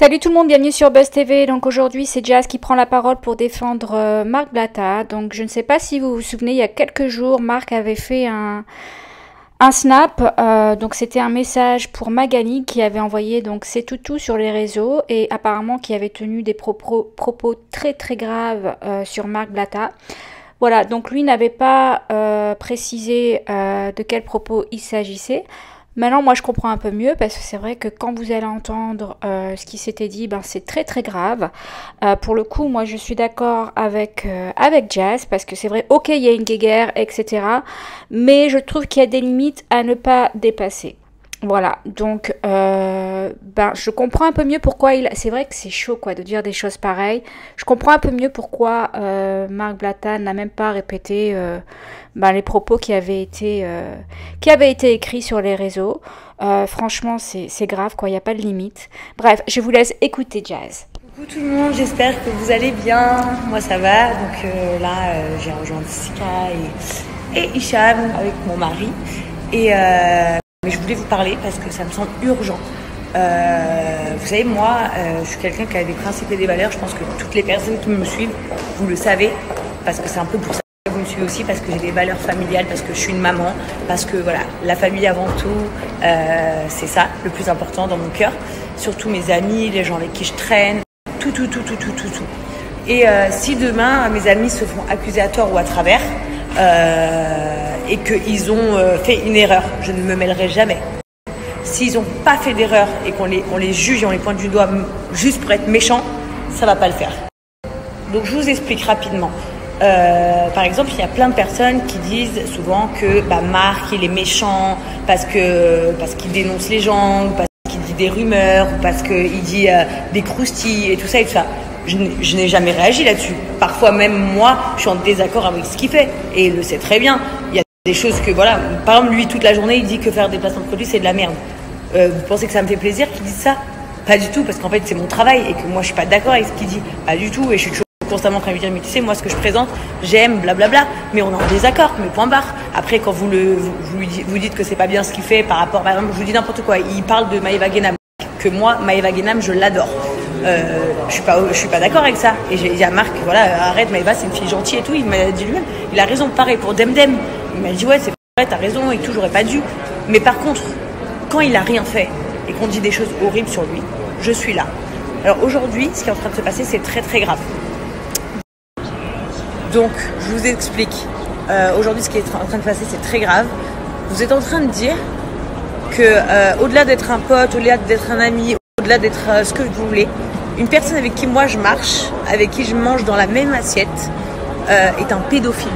Salut tout le monde, bienvenue sur Buzz TV. Donc aujourd'hui c'est Jazz qui prend la parole pour défendre Marc Blatta. Donc je ne sais pas si vous vous souvenez, il y a quelques jours, Marc avait fait un snap. Donc c'était un message pour Magali qui avait envoyé donc ses toutous sur les réseaux et apparemment qui avait tenu des propos très très graves sur Marc Blatta. Voilà, donc lui n'avait pas précisé de quels propos il s'agissait. Maintenant, moi, je comprends un peu mieux parce que c'est vrai que quand vous allez entendre ce qui s'était dit, ben, c'est très très grave. Pour le coup, moi, je suis d'accord avec Jazz parce que c'est vrai, ok, il y a une guéguerre, etc. Mais je trouve qu'il y a des limites à ne pas dépasser. Voilà, donc ben, je comprends un peu mieux pourquoi c'est vrai que c'est chaud quoi de dire des choses pareilles. Je comprends un peu mieux pourquoi Marc Blatta n'a même pas répété ben, les propos qui avaient été écrits sur les réseaux. Franchement, c'est grave quoi, il n'y a pas de limite. Bref, je vous laisse écouter Jazz. Coucou tout le monde, j'espère que vous allez bien. Moi ça va, donc là j'ai rejoint Sika et Hicham avec mon mari. Mais je voulais vous parler parce que ça me semble urgent. Vous savez, moi, je suis quelqu'un qui a des principes et des valeurs. Je pense que toutes les personnes qui me suivent, vous le savez, parce que c'est un peu pour ça que vous me suivez aussi, parce que j'ai des valeurs familiales, parce que je suis une maman, parce que voilà, la famille avant tout, c'est ça, le plus important dans mon cœur. Surtout mes amis, les gens avec qui je traîne, tout. Et si demain, mes amis se font accuser à tort ou à travers, et qu'ils ont fait une erreur, je ne me mêlerai jamais. S'ils n'ont pas fait d'erreur et qu'on les juge et on les pointe du doigt juste pour être méchants, ça ne va pas le faire. Donc je vous explique rapidement. Par exemple, il y a plein de personnes qui disent souvent que Marc il est méchant parce qu'il dénonce les gens, ou parce qu'il dit des rumeurs, ou parce qu'il dit des croustilles et tout ça et tout ça. Je n'ai jamais réagi là-dessus. Parfois même moi, je suis en désaccord avec ce qu'il fait et il le sait très bien. Il y a des choses que voilà, par exemple lui toute la journée il dit que faire des placements de produits c'est de la merde. Vous pensez que ça me fait plaisir qu'il dise ça? Pas du tout, parce qu'en fait c'est mon travail et que moi je suis pas d'accord avec ce qu'il dit. Pas du tout, et je suis toujours constamment en train de lui dire mais tu sais moi ce que je présente j'aime blablabla, mais on est en désaccord, mais point barre. Après quand vous dites que c'est pas bien ce qu'il fait par rapport, par exemple je vous dis n'importe quoi, il parle de Maëva Guénam, que moi Maëva Guénam je l'adore. Je suis pas d'accord avec ça. Et j'ai dit à Marc, voilà, arrête, Maëva, c'est une fille gentille et tout. Il m'a dit lui-même, il a raison. Pareil pour Demdem. Il m'a dit, ouais, c'est vrai, t'as raison et tout, j'aurais pas dû. Mais par contre, quand il a rien fait et qu'on dit des choses horribles sur lui, je suis là. Alors aujourd'hui, ce qui est en train de se passer, c'est très très grave. Donc, je vous explique. Aujourd'hui, ce qui est en train de se passer, c'est très grave. Vous êtes en train de dire que, au-delà d'être un pote, au-delà d'être un ami, au-delà d'être ce que vous voulez, une personne avec qui moi je marche, avec qui je mange dans la même assiette, est un pédophile.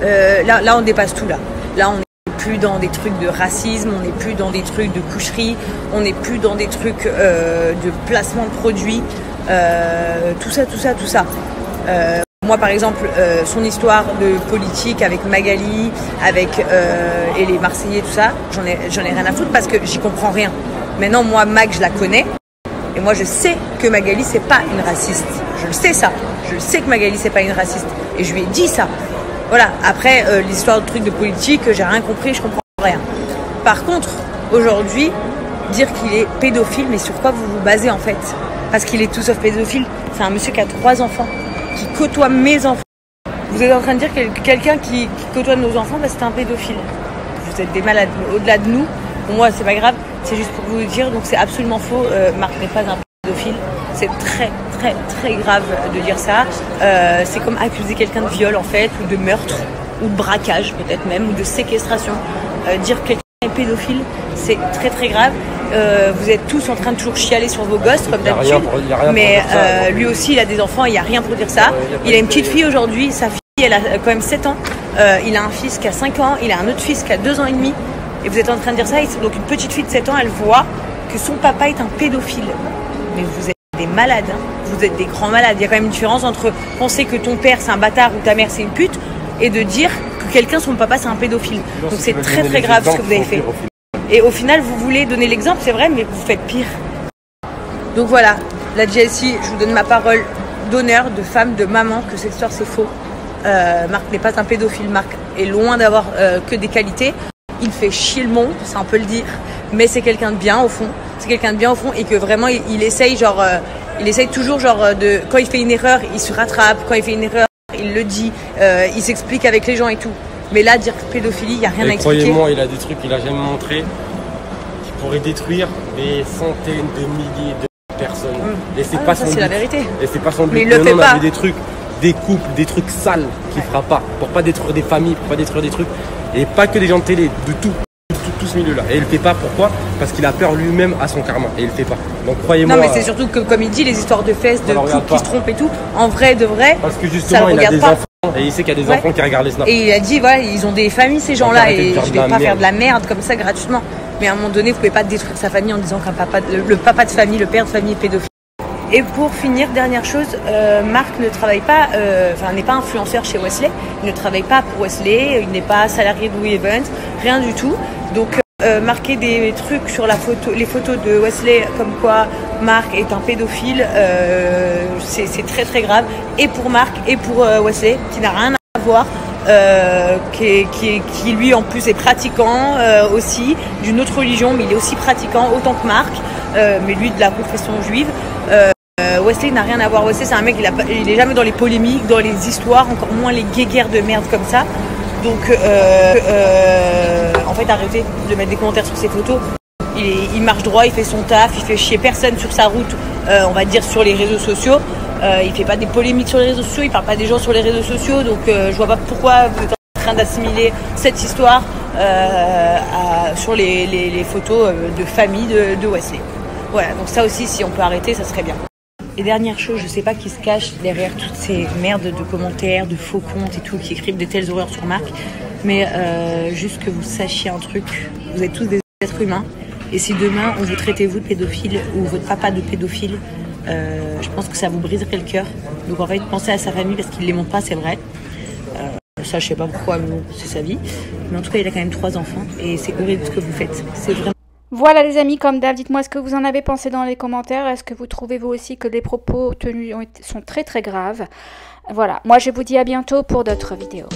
Là on dépasse tout là. Là on n'est plus dans des trucs de racisme, on n'est plus dans des trucs de coucherie, on n'est plus dans des trucs de placement de produits, tout ça. Moi par exemple, son histoire de politique avec Magali, et les Marseillais, tout ça, j'en ai rien à foutre parce que j'y comprends rien. Maintenant moi Mag je la connais. Et moi, je sais que Magali, c'est pas une raciste. Je le sais, ça. Je sais que Magali, c'est pas une raciste. Et je lui ai dit ça. Voilà. Après, l'histoire de truc de politique, j'ai rien compris, je comprends rien. Par contre, aujourd'hui, dire qu'il est pédophile, mais sur quoi vous vous basez en fait? Parce qu'il est tout sauf pédophile. C'est un monsieur qui a 3 enfants, qui côtoie mes enfants. Vous êtes en train de dire que quelqu'un qui côtoie nos enfants, c'est un pédophile. Vous êtes des malades. Mais au-delà de nous, pour moi, c'est pas grave. C'est juste pour vous dire, donc c'est absolument faux. Marc n'est pas un pédophile. C'est très très très grave de dire ça. C'est comme accuser quelqu'un de viol en fait, ou de meurtre, ou de braquage peut-être même, ou de séquestration. Dire que quelqu'un est pédophile, c'est très très grave. Vous êtes tous en train de toujours chialer sur vos gosses comme d'habitude. Mais lui aussi il a des enfants, il n'y a rien pour dire ça. Il a une petite fille aujourd'hui, sa fille elle a quand même 7 ans. Il a un fils qui a 5 ans, il a un autre fils qui a 2 ans et demi. Et vous êtes en train de dire ça, donc une petite fille de 7 ans, elle voit que son papa est un pédophile. Mais vous êtes des malades, hein. Vous êtes des grands malades. Il y a quand même une différence entre penser que ton père c'est un bâtard ou ta mère c'est une pute et de dire que quelqu'un, son papa c'est un pédophile. Donc c'est très très grave ce que vous avez fait. Et au final, vous voulez donner l'exemple, c'est vrai, mais vous faites pire. Donc voilà, la GSI, je vous donne ma parole d'honneur, de femme, de maman, que cette histoire c'est faux. Marc n'est pas un pédophile, Marc est loin d'avoir que des qualités. il fait chier le monde, ça on peut le dire, mais c'est quelqu'un de bien au fond. C'est quelqu'un de bien au fond et que vraiment il essaye genre, il essaye toujours genre de, quand il fait une erreur, il se rattrape, quand il fait une erreur, il le dit, il s'explique avec les gens et tout. Mais là, dire pédophilie, il n'y a rien à expliquer. Croyez-moi, il a des trucs qu'il a jamais montré qui pourraient détruire des centaines de milliers de personnes. Et c'est pas son but. C'est la vérité. Et c'est pas son but. Mais il le fait pas. Mais des trucs, des couples, des trucs sales qu'il fera pas. Pour pas détruire des familles, pour pas détruire des trucs. Et pas que des gens de télé, de tout ce milieu-là. Et il le fait pas, pourquoi? Parce qu'il a peur lui-même à son karma. Et il le fait pas. Donc croyez-moi. Non mais c'est surtout que comme il dit, les histoires de fesses, de couples qui se trompent et tout, en vrai de vrai. Parce que justement, il a des enfants. Et il sait qu'il y a des enfants qui regardent les snaps. Et il a dit, voilà, ils ont des familles ces gens-là. Et je vais pas faire de la merde comme ça gratuitement. Mais à un moment donné, vous pouvez pas détruire sa famille en disant qu'un papa, le papa de famille, le père de famille est pédophile. Et pour finir, dernière chose, Marc ne travaille pas, n'est pas influenceur chez Wesley. Il ne travaille pas pour Wesley, il n'est pas salarié de We Event, rien du tout. Donc marquer des trucs sur les photos de Wesley comme quoi Marc est un pédophile, c'est très très grave. Et pour Marc et pour Wesley, qui n'a rien à voir. Qui lui en plus est pratiquant aussi d'une autre religion, mais il est aussi pratiquant autant que Marc, mais lui de la confession juive. Wesley n'a rien à voir. Wesley c'est un mec, il est jamais dans les polémiques, dans les histoires, encore moins les guéguerres de merde comme ça. Donc en fait arrêtez de mettre des commentaires sur ses photos. Il marche droit, il fait son taf, il fait chier personne sur sa route, on va dire sur les réseaux sociaux. Il fait pas des polémiques sur les réseaux sociaux, il parle pas des gens sur les réseaux sociaux, donc je vois pas pourquoi vous êtes en train d'assimiler cette histoire sur les photos de famille de Wesley. Voilà, donc ça aussi, si on peut arrêter, ça serait bien. Et dernière chose, je sais pas qui se cache derrière toutes ces merdes de commentaires, de faux comptes et tout, qui écrivent des telles horreurs sur Marc, mais juste que vous sachiez un truc, vous êtes tous des êtres humains, et si demain on vous traitez vous de pédophile ou votre papa de pédophile, je pense que ça vous briserait le cœur. Donc en fait, pensez à sa famille parce qu'il ne les montre pas, c'est vrai. Ça, je sais pas pourquoi, mais bon, c'est sa vie. Mais en tout cas, il a quand même 3 enfants et c'est horrible ce que vous faites. C'est vraiment... Voilà les amis, comme d'hab, dites-moi ce que vous en avez pensé dans les commentaires. Est-ce que vous trouvez vous aussi que les propos tenus sont très très graves? Voilà, moi je vous dis à bientôt pour d'autres vidéos.